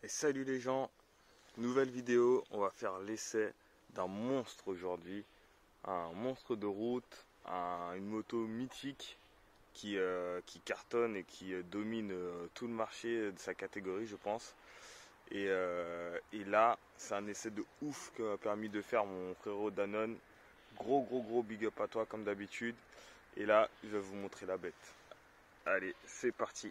Et salut les gens, nouvelle vidéo, on va faire l'essai d'un monstre aujourd'hui, un monstre de route, une moto mythique qui cartonne et qui domine tout le marché de sa catégorie je pense. Et là, c'est un essai de ouf que m'a permis de faire mon frérot Danone. Gros big up à toi comme d'habitude. Et là, je vais vous montrer la bête. Allez, c'est parti.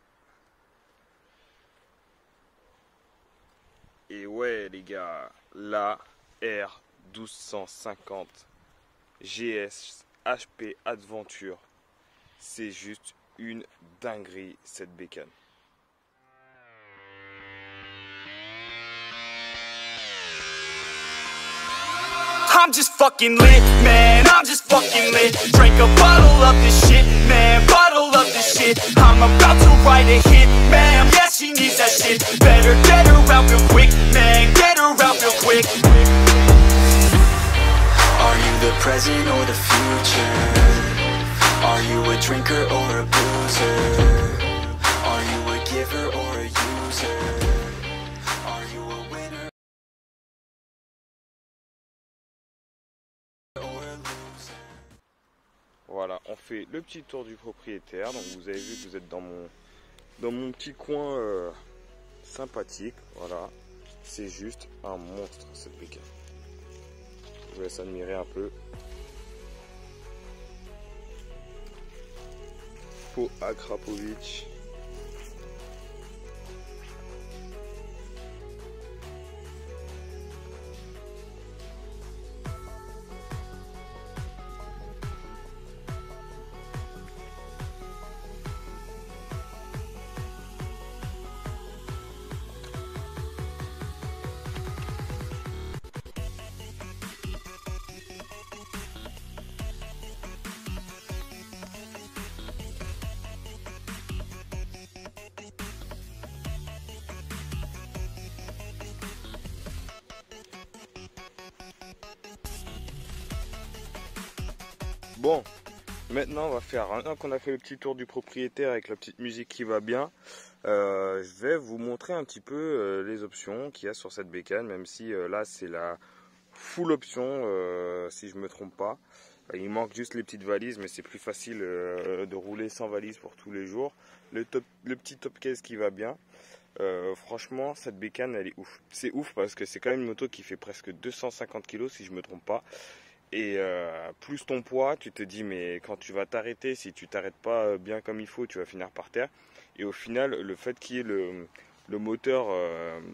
Et ouais les gars, la R1250 GS HP Adventure, c'est juste une dinguerie cette bécane. I'm just fucking lit, man, I'm just fucking lit. Drink a bottle of this shit, man, bottle of this shit. I'm about to write a hit, man, yeah, she needs that shit. Better get her out real quick, man, get her out real quick. Are you the present or the future? Are you a drinker or a boozer? Are you a giver or a user? Are you a winner? Voilà, on fait le petit tour du propriétaire. Donc vous avez vu que vous êtes dans mon petit coin sympathique. Voilà, c'est juste un monstre cette bécane. Je vous laisse admirer un peu. Po Akrapovic. Bon, maintenant on va faire, maintenant qu'on a fait le petit tour du propriétaire avec la petite musique qui va bien, je vais vous montrer un petit peu les options qu'il y a sur cette bécane, même si là c'est la full option si je me trompe pas. Il manque juste les petites valises, mais c'est plus facile de rouler sans valise pour tous les jours. Le petit top case qui va bien. Franchement cette bécane elle est ouf. C'est ouf parce que c'est quand même une moto qui fait presque 250 kg si je me trompe pas. Et plus ton poids, tu te dis mais quand tu vas t'arrêter, si tu t'arrêtes pas bien comme il faut, tu vas finir par terre. Et au final, le fait qu'il y ait le moteur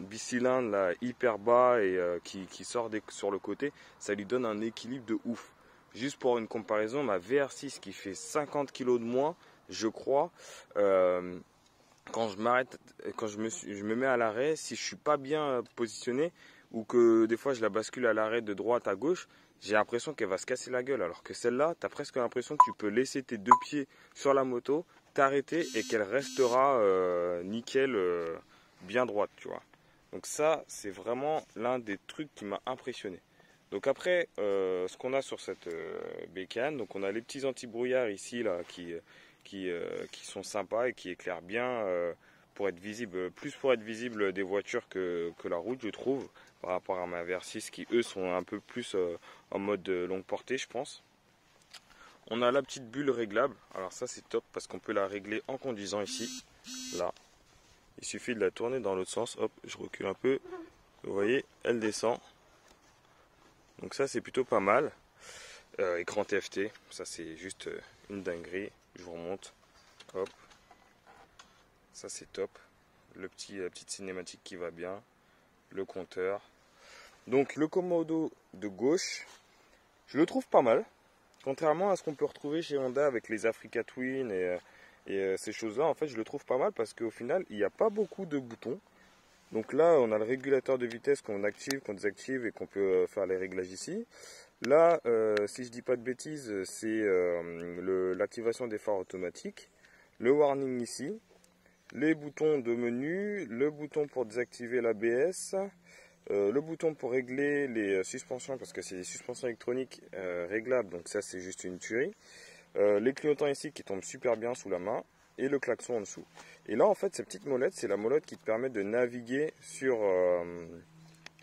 bicylindre là, hyper bas et qui sort sur le côté, ça lui donne un équilibre de ouf. Juste pour une comparaison, ma VR6 qui fait 50 kg de moins, je crois, quand je m'arrête, quand je me mets à l'arrêt, si je suis pas bien positionné ou que des fois je la bascule à l'arrêt de droite à gauche, j'ai l'impression qu'elle va se casser la gueule. Alors que celle-là, tu as presque l'impression que tu peux laisser tes deux pieds sur la moto, t'arrêter et qu'elle restera nickel, bien droite, tu vois. Donc ça, c'est vraiment l'un des trucs qui m'a impressionné. Donc après, ce qu'on a sur cette bécane, donc on a les petits anti-brouillards ici là qui sont sympas et qui éclairent bien pour être visible, plus pour être visible des voitures que la route, je trouve, par rapport à ma VR6 qui eux sont un peu plus en mode longue portée, je pense. On a la petite bulle réglable. Alors ça c'est top parce qu'on peut la régler en conduisant ici, là. Il suffit de la tourner dans l'autre sens. Hop, je recule un peu. Vous voyez, elle descend. Donc ça c'est plutôt pas mal. Écran TFT, ça c'est juste une dinguerie. Je vous remonte. Hop. Ça c'est top. La petite cinématique qui va bien. Le compteur. Donc le commodo de gauche, je le trouve pas mal. Contrairement à ce qu'on peut retrouver chez Honda avec les Africa Twin et ces choses-là, en fait je le trouve pas mal parce qu'au final il n'y a pas beaucoup de boutons. Donc là on a le régulateur de vitesse qu'on active, qu'on désactive et qu'on peut faire les réglages ici. Là, si je dis pas de bêtises, c'est l'activation des phares automatiques, le warning ici, les boutons de menu, le bouton pour désactiver l'ABS, le bouton pour régler les suspensions parce que c'est des suspensions électroniques réglables, donc ça c'est juste une tuerie. Les clignotants ici qui tombent super bien sous la main et le klaxon en dessous. Et là en fait cette petite molette, c'est la molette qui te permet de naviguer sur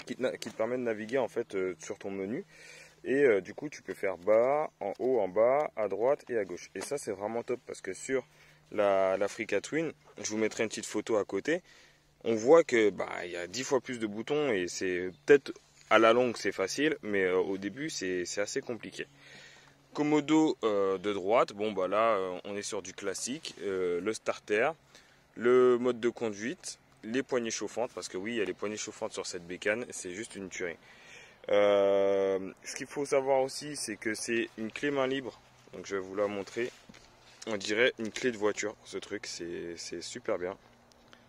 qui te permet de naviguer en fait sur ton menu. Et du coup tu peux faire bas, en haut, en bas, à droite et à gauche. Et ça c'est vraiment top parce que sur l'Africa Twin, je vous mettrai une petite photo à côté, on voit que il y a 10 fois plus de boutons et c'est peut-être à la longue c'est facile, mais au début c'est assez compliqué. Commodo de droite, bon là on est sur du classique, le starter, le mode de conduite, les poignées chauffantes, parce que oui il y a les poignées chauffantes sur cette bécane, c'est juste une tuerie. Ce qu'il faut savoir aussi c'est que c'est une clé main libre, donc je vais vous la montrer. On dirait une clé de voiture, ce truc, c'est super bien.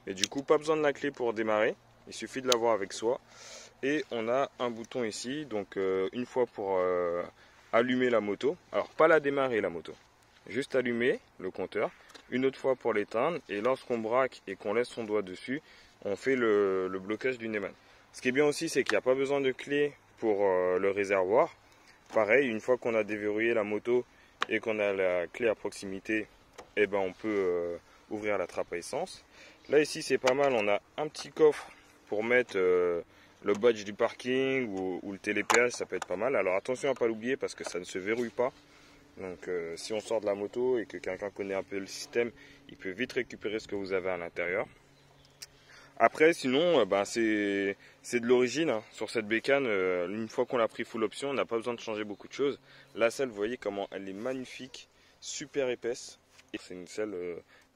Et du coup, pas besoin de la clé pour démarrer, il suffit de l'avoir avec soi. Et on a un bouton ici, donc une fois pour allumer la moto. Alors, pas la démarrer la moto, juste allumer le compteur. Une autre fois pour l'éteindre, et lorsqu'on braque et qu'on laisse son doigt dessus, on fait le blocage du Neyman. Ce qui est bien aussi, c'est qu'il n'y a pas besoin de clé pour le réservoir. Pareil, une fois qu'on a déverrouillé la moto, et qu'on a la clé à proximité, et on peut ouvrir la trappe à essence. Là ici c'est pas mal, on a un petit coffre pour mettre le badge du parking ou le télépéage, ça peut être pas mal. Alors attention à pas l'oublier parce que ça ne se verrouille pas. Donc si on sort de la moto et que quelqu'un connaît un peu le système, il peut vite récupérer ce que vous avez à l'intérieur. Après sinon c'est de l'origine hein. Sur cette bécane, une fois qu'on l'a pris full option, on n'a pas besoin de changer beaucoup de choses. La selle, vous voyez comment elle est magnifique, super épaisse, et c'est une selle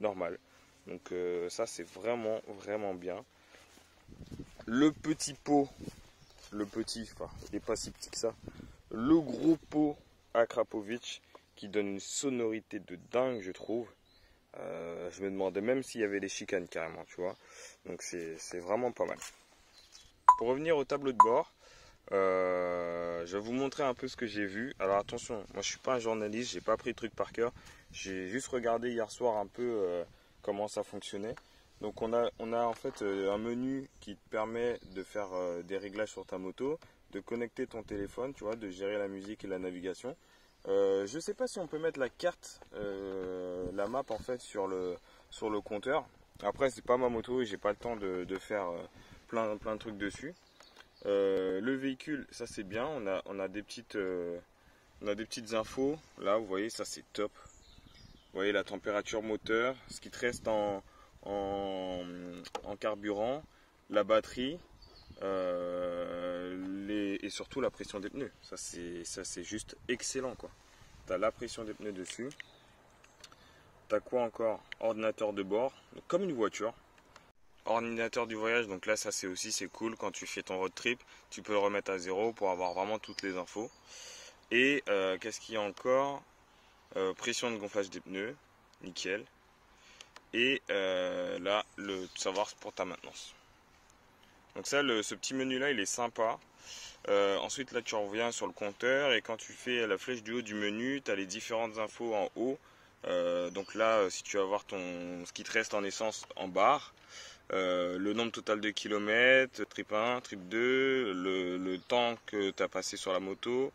normale. Donc ça c'est vraiment bien. Le petit pot, il n'est pas si petit que ça. Le gros pot Akrapovic qui donne une sonorité de dingue je trouve. Je me demandais même s'il y avait des chicanes carrément, tu vois. Donc c'est vraiment pas mal. Pour revenir au tableau de bord, je vais vous montrer un peu ce que j'ai vu. Alors attention, moi je suis pas un journaliste, j'ai pas pris le truc par cœur. J'ai juste regardé hier soir un peu comment ça fonctionnait. Donc on a en fait un menu qui te permet de faire des réglages sur ta moto, de connecter ton téléphone, tu vois, de gérer la musique et la navigation. Je sais pas si on peut mettre la carte, la map en fait sur le compteur. Après c'est pas ma moto et j'ai pas le temps de faire plein de trucs dessus. Le véhicule, ça c'est bien, on a des petites infos. Là vous voyez, ça c'est top. Vous voyez la température moteur, ce qui te reste en carburant, la batterie. Et surtout la pression des pneus, ça c'est juste excellent quoi. Tu as la pression des pneus dessus, tu as quoi encore, ordinateur de bord, donc comme une voiture, ordinateur du voyage, donc là ça c'est cool quand tu fais ton road trip, tu peux le remettre à zéro pour avoir vraiment toutes les infos. Et qu'est-ce qu'il y a encore, pression de gonflage des pneus, nickel. Et là le savoir pour ta maintenance. Donc ça, ce petit menu là il est sympa. Ensuite là tu reviens sur le compteur et quand tu fais la flèche du haut du menu, tu as les différentes infos en haut. Donc là si tu vas voir ce qui te reste en essence en barre, le nombre total de kilomètres, trip 1, trip 2, le temps que tu as passé sur la moto,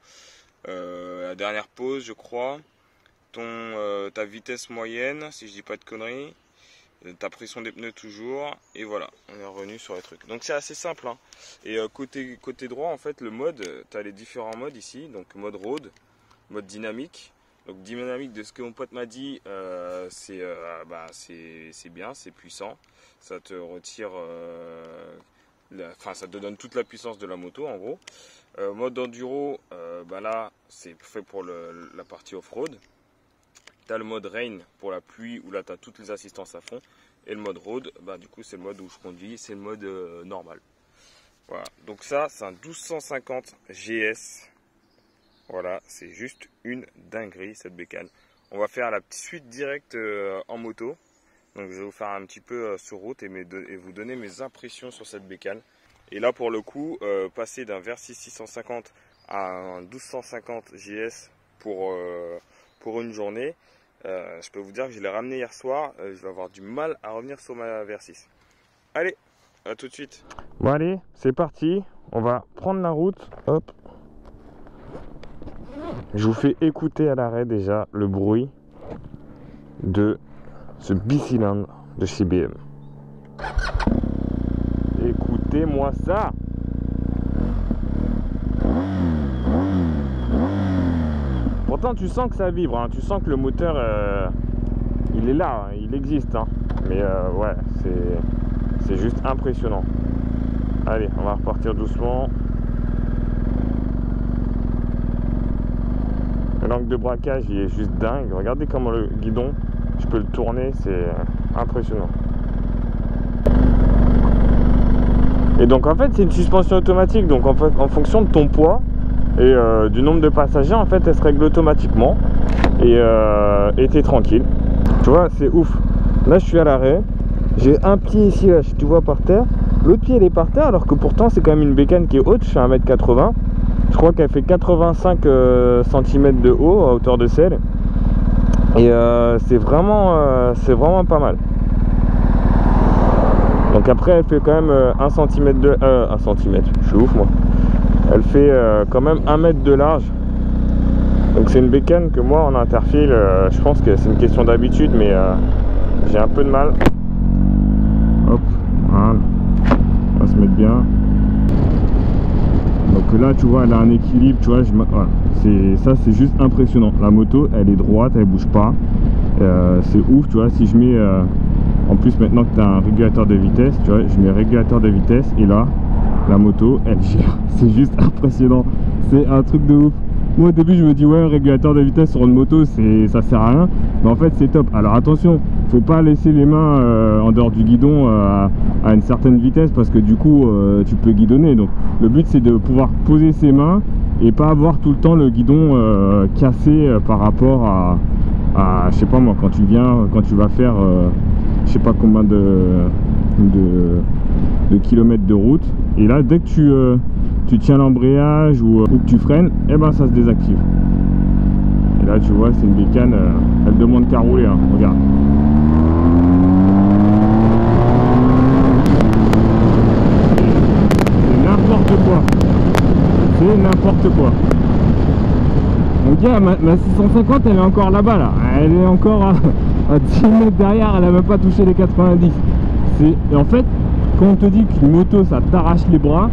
la dernière pause je crois, ta vitesse moyenne si je dis pas de conneries, ta pression des pneus toujours, et voilà, on est revenu sur les trucs. Donc c'est assez simple hein. Et côté droit en fait le mode, tu as les différents modes ici, donc mode road, mode dynamique. Donc dynamique, de ce que mon pote m'a dit, c'est bien, c'est puissant, ça te retire, ça te donne toute la puissance de la moto en gros. Mode enduro, là c'est fait pour la partie off-road. Tu as le mode rain pour la pluie où là tu as toutes les assistances à fond. Et le mode road, du coup c'est le mode où je conduis, c'est le mode normal. Voilà, donc ça c'est un 1250 GS. Voilà, c'est juste une dinguerie cette bécane. On va faire la petite suite directe en moto. Donc je vais vous faire un petit peu sur route et vous donner mes impressions sur cette bécane. Et là pour le coup, passer d'un Versys 650 à un 1250 GS pour une journée, je peux vous dire que je l'ai ramené hier soir, je vais avoir du mal à revenir sur ma Versys. Allez, à tout de suite. Bon allez, c'est parti, on va prendre la route, hop. Je vous fais écouter à l'arrêt déjà le bruit de ce bicylindre de chez BM. Écoutez-moi ça. Pourtant tu sens que ça vibre, hein. Tu sens que le moteur il est là, hein. Il existe, hein. Mais ouais, c'est juste impressionnant. Allez, on va repartir doucement. L'angle de braquage il est juste dingue. Regardez comment le guidon, je peux le tourner, c'est impressionnant. Et donc en fait c'est une suspension automatique, donc en fonction de ton poids et du nombre de passagers, en fait elle se règle automatiquement et t'es tranquille. Tu vois, c'est ouf. Là je suis à l'arrêt, j'ai un pied ici là, tu vois, par terre, l'autre pied il est par terre, alors que pourtant c'est quand même une bécane qui est haute. Je fais 1m80, je crois qu'elle fait 85 cm de haut à hauteur de selle, et c'est vraiment pas mal. Donc après elle fait quand même 1 cm de 1 cm, je suis ouf moi. Elle fait quand même 1 mètre de large. Donc c'est une bécane que moi en interfile, je pense que c'est une question d'habitude, mais j'ai un peu de mal. Hop, voilà. On va se mettre bien. Donc là tu vois elle a un équilibre, tu vois, voilà. Ça c'est juste impressionnant. La moto elle est droite, elle bouge pas. C'est ouf, tu vois, si je mets en plus maintenant que tu as un régulateur de vitesse, tu vois, je mets régulateur de vitesse et là la moto elle gère. C'est juste impressionnant, c'est un truc de ouf. Moi au début je me dis ouais, un régulateur de vitesse sur une moto ça sert à rien, mais en fait c'est top. Alors attention, faut pas laisser les mains en dehors du guidon à une certaine vitesse, parce que du coup tu peux guidonner. Donc le but c'est de pouvoir poser ses mains et pas avoir tout le temps le guidon cassé par rapport à je sais pas moi, quand tu vas faire je sais pas combien de kilomètres de route, et là dès que tu tiens l'embrayage ou que tu freines, et ben ça se désactive. Et là tu vois c'est une bécane, elle demande qu'à rouler, hein. Regarde. C'est n'importe quoi. C'est n'importe quoi. Mon gars, ma 650 elle est encore là-bas là. Elle est encore à 10 mètres derrière, elle n'a même pas touché les 90. Et en fait, quand on te dit qu'une moto ça t'arrache les bras,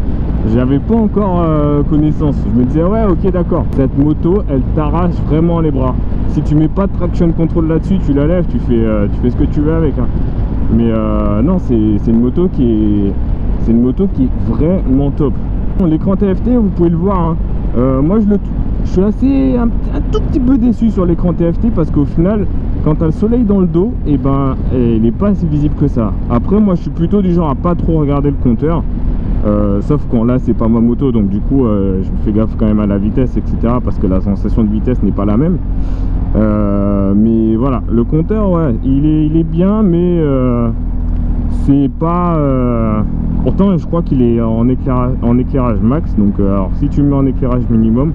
j'avais pas encore connaissance. Je me disais ouais ok d'accord, cette moto elle t'arrache vraiment les bras. Si tu mets pas de traction control là-dessus, tu la lèves, tu fais ce que tu veux avec, hein. Mais non, c'est une moto qui est vraiment top. L'écran TFT vous pouvez le voir, hein. Moi je suis assez un tout petit peu déçu sur l'écran TFT, parce qu'au final quand tu as le soleil dans le dos, et ben il n'est pas si visible que ça. Après moi je suis plutôt du genre à pas trop regarder le compteur, sauf quand là c'est pas ma moto, donc du coup je fais gaffe quand même à la vitesse, etc., parce que la sensation de vitesse n'est pas la même. Mais voilà, le compteur ouais il est bien, mais c'est pas pourtant je crois qu'il est en éclairage max. Donc alors si tu mets en éclairage minimum,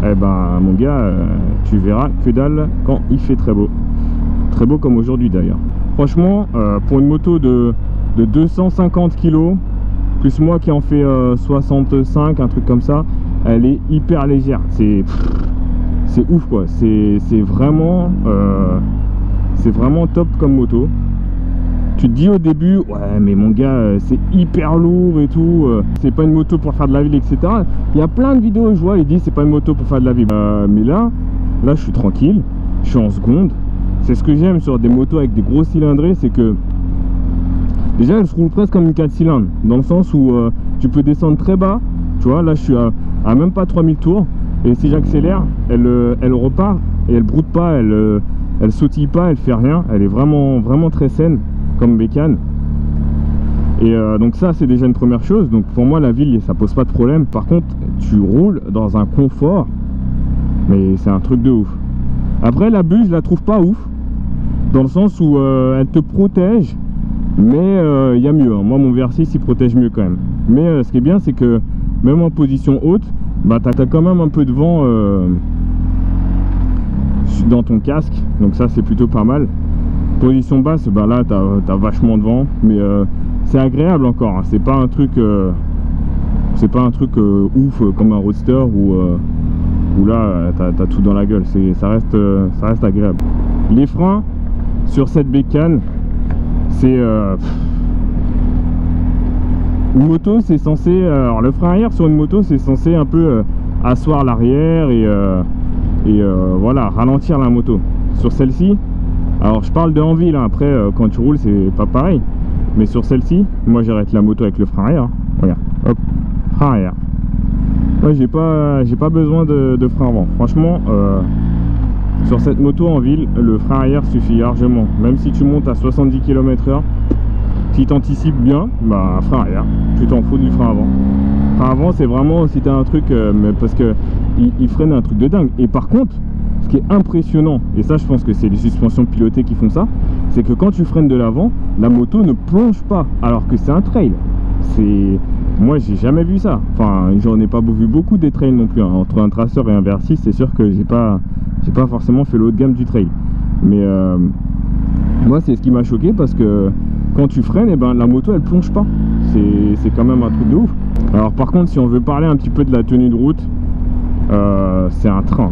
eh ben mon gars tu verras que dalle quand il fait très beau comme aujourd'hui d'ailleurs. Franchement pour une moto de 250 kg plus moi qui en fait 65, un truc comme ça, elle est hyper légère. C'est ouf quoi. C'est vraiment top comme moto. Tu te dis au début ouais mais mon gars c'est hyper lourd et tout, c'est pas une moto pour faire de la ville, etc. Il y a plein de vidéos où je vois ils disent c'est pas une moto pour faire de la ville, mais là je suis tranquille, je suis en seconde. C'est ce que j'aime sur des motos avec des gros cylindrés, c'est que déjà elle se roule presque comme une 4 cylindres, dans le sens où tu peux descendre très bas. Tu vois là je suis à même pas 3000 tours, et si j'accélère elle repart et elle broute pas, elle sautille pas, elle fait rien. Elle est vraiment très saine comme bécane. Et donc ça c'est déjà une première chose. Donc pour moi la ville ça pose pas de problème. Par contre tu roules dans un confort, mais c'est un truc de ouf. Après la bulle je la trouve pas ouf, dans le sens où elle te protège, mais il y a mieux, hein. Moi mon VR6 il protège mieux quand même. Mais ce qui est bien c'est que même en position haute, bah t'as quand même un peu de vent dans ton casque, donc ça c'est plutôt pas mal. Position basse, bah là t'as vachement de vent, mais c'est agréable encore, hein. C'est pas un truc ouf comme un roadster où là t'as tout dans la gueule. Ça reste agréable. Les freins sur cette bécane, c'est une moto, c'est censé, alors le frein arrière sur une moto, c'est censé un peu asseoir l'arrière et voilà, ralentir la moto. Sur celle-ci, alors je parle de en ville, hein, après quand tu roules c'est pas pareil, mais sur celle-ci, moi j'arrête la moto avec le frein arrière, hein. Regarde, hop, frein arrière. Moi j'ai pas besoin de frein avant, franchement. Sur cette moto en ville, le frein arrière suffit largement. Même si tu montes à 70 km/h, si tu anticipes bien, bah frein arrière, tu t'en fous du frein avant. Frein avant, c'est vraiment si tu as un truc, mais parce que il freine un truc de dingue. Et par contre, ce qui est impressionnant, et ça je pense que c'est les suspensions pilotées qui font ça, c'est que quand tu freines de l'avant, la moto ne plonge pas, alors que c'est un trail. Moi j'ai jamais vu ça. Enfin, j'en ai pas vu beaucoup des trails non plus, hein. Entre un traceur et un Versys, c'est sûr que j'ai pas forcément fait le haut de gamme du trail. Mais moi c'est ce qui m'a choqué, parce que quand tu freines, et ben la moto elle plonge pas. C'est quand même un truc de ouf. Alors par contre, si on veut parler un petit peu de la tenue de route, c'est un train.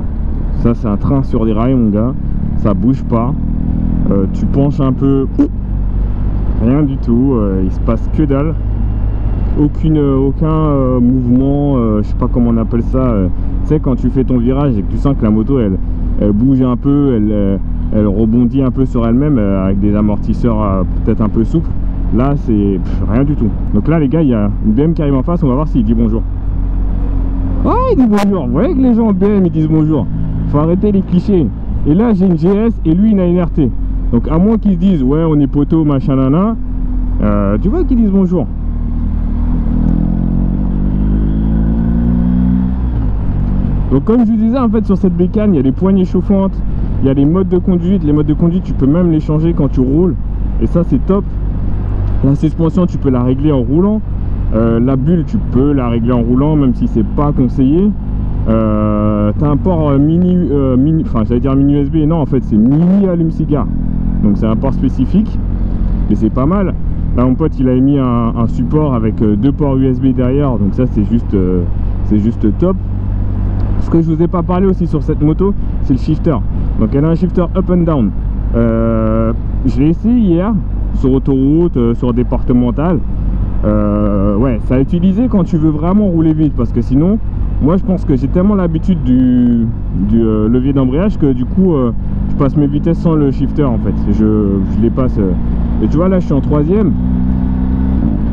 Ça c'est un train sur des rails mon gars, ça bouge pas. Tu penches un peu, rien du tout, il se passe que dalle. Aucun mouvement, je sais pas comment on appelle ça, tu sais quand tu fais ton virage et que tu sens que la moto elle bouge un peu, elle rebondit un peu sur elle-même avec des amortisseurs peut-être un peu souples. Là c'est rien du tout. Donc là les gars, il y a une BM qui arrive en face, on va voir s'il dit bonjour. Oh, il dit bonjour. Vous voyez que les gens en BM ils disent bonjour, faut arrêter les clichés. Et là j'ai une GS et lui il a une RT, donc à moins qu'ils se disent ouais on est poteau machin nana, tu vois qu'ils disent bonjour. Donc comme je vous disais, en fait sur cette bécane il y a des poignées chauffantes, il y a les modes de conduite. Les modes de conduite tu peux même les changer quand tu roules, et ça c'est top. La suspension tu peux la régler en roulant, la bulle tu peux la régler en roulant même si c'est pas conseillé. T'as un port enfin j'allais dire mini USB, non en fait c'est mini allume-cigare, donc c'est un port spécifique, mais c'est pas mal. Là mon pote il a mis un support avec deux ports USB derrière, donc ça c'est juste top. Ce que je vous ai pas parlé aussi sur cette moto, c'est le shifter. Donc elle a un shifter up and down. Je l'ai essayé hier sur autoroute, sur départementale. Ouais, ça a utilisé quand tu veux vraiment rouler vite, parce que sinon, moi je pense que j'ai tellement l'habitude du levier d'embrayage que du coup, je passe mes vitesses sans le shifter en fait. Je les passe. Et tu vois là, je suis en 3ème.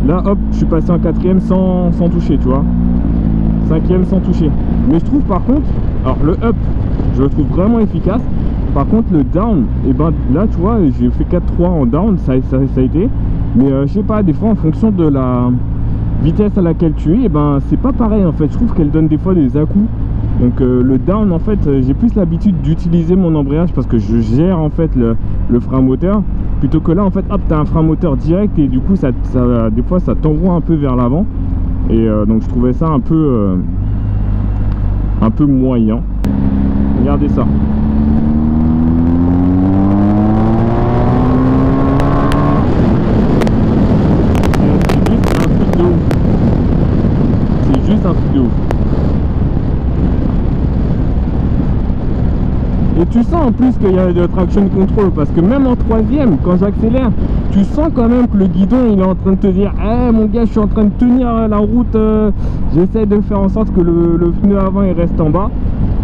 Là, hop, je suis passé en 4ème sans toucher, tu vois. 5ème sans toucher. Mais je trouve par contre, alors le up je le trouve vraiment efficace. Par contre le down, et ben là tu vois j'ai fait 4-3 en down, ça a été. Mais je sais pas, des fois en fonction de la vitesse à laquelle tu es, et ben c'est pas pareil en fait. Je trouve qu'elle donne des fois des à-coups. Donc le down en fait, j'ai plus l'habitude d'utiliser mon embrayage parce que je gère en fait le frein moteur, plutôt que là en fait hop t'as un frein moteur direct, et du coup ça des fois ça t'envoie un peu vers l'avant. Et donc je trouvais ça un peu moyen. Regardez ça. C'est juste un truc de ouf. Et tu sens en plus qu'il y a de traction control, parce que même en 3ème, quand j'accélère, tu sens quand même que le guidon il est en train de te dire hey, mon gars, je suis en train de tenir la route, j'essaie de faire en sorte que le pneu avant il reste en bas,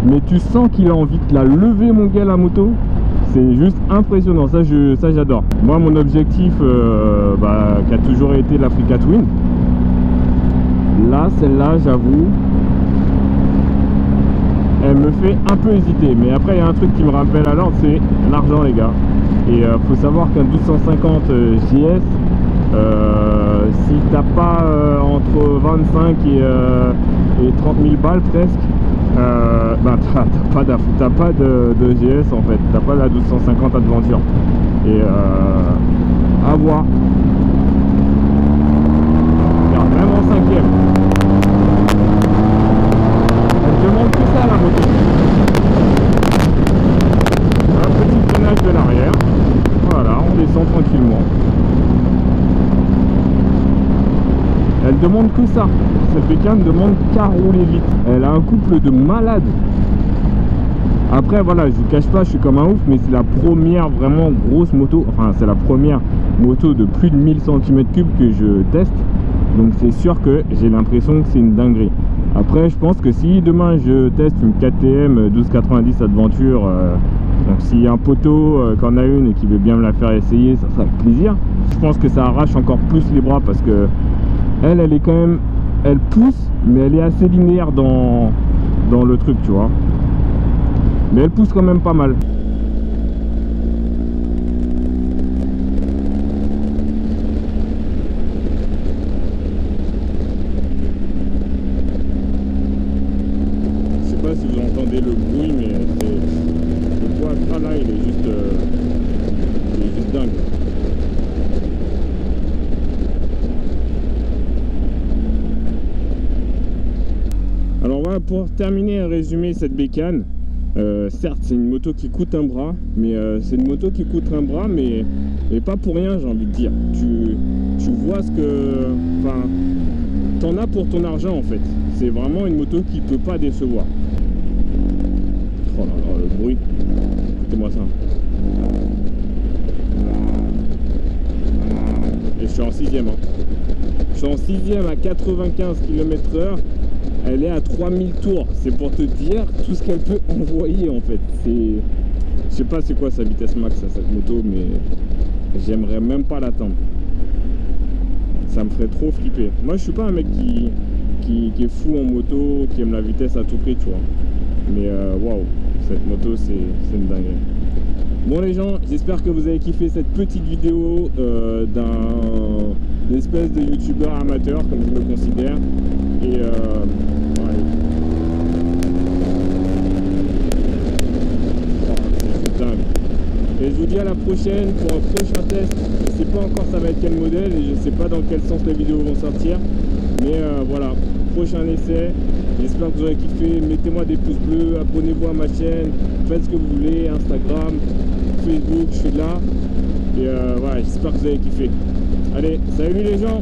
mais tu sens qu'il a envie de la lever mon gars, la moto. C'est juste impressionnant, ça j'adore. Moi mon objectif qui a toujours été l'Africa Twin, là celle-là j'avoue elle me fait un peu hésiter, mais après il y a un truc qui me rappelle à l'ordre, c'est l'argent les gars. Et faut savoir qu'un 1250 JS, si t'as pas entre 25 et 30 000 balles presque, t'as pas de GS en fait, t'as pas la 1250 Adventure. Et à voir. Regarde, même en 5ème. Elle demande que ça la moto. Un petit freinage de l'arrière. Voilà, on descend tranquillement. Elle demande que ça. Cette bécane ne demande qu'à rouler vite. Elle a un couple de malades. Après voilà, je vous cache pas, je suis comme un ouf, mais c'est la première vraiment grosse moto, enfin c'est la première moto de plus de 1000 cm3 que je teste. Donc c'est sûr que j'ai l'impression que c'est une dinguerie. Après je pense que si demain je teste une KTM 1290 Adventure, donc s'il y a un poteau qui en a une et qui veut bien me la faire essayer, ça sera avec plaisir. Je pense que ça arrache encore plus les bras parce que elle est quand même, elle pousse, mais elle est assez linéaire dans le truc, tu vois. Mais elle pousse quand même pas mal. Je sais pas si vous entendez le bruit, mais le poids là, il est juste dingue. Alors voilà, pour terminer et résumer cette bécane, certes c'est une moto qui coûte un bras, mais c'est une moto qui coûte un bras, mais pas pour rien, j'ai envie de dire. Tu vois ce que... Enfin, t'en as pour ton argent en fait. C'est vraiment une moto qui peut pas décevoir. Oh là là, le bruit. Écoutez-moi ça. Et je suis en 6ème. Hein. Je suis en 6ème à 95 km/h. Elle est à 3000 tours. C'est pour te dire tout ce qu'elle peut envoyer en fait. Je sais pas c'est quoi sa vitesse max à cette moto, mais j'aimerais même pas l'attendre. Ça me ferait trop flipper. Moi je suis pas un mec qui est fou en moto, qui aime la vitesse à tout prix, tu vois. Mais waouh, cette moto c'est une dinguerie. Bon les gens, j'espère que vous avez kiffé cette petite vidéo d'un espèce de youtubeur amateur comme je me considère. Et ouais. C'est dingue. Et je vous dis à la prochaine pour un prochain test. Je sais pas encore ça va être quel modèle et je sais pas dans quel sens les vidéos vont sortir. Mais voilà, prochain essai. J'espère que vous aurez kiffé. Mettez-moi des pouces bleus, abonnez-vous à ma chaîne, faites ce que vous voulez, Instagram, Facebook, je suis là. Et voilà, j'espère que vous avez kiffé. Allez, salut les gens!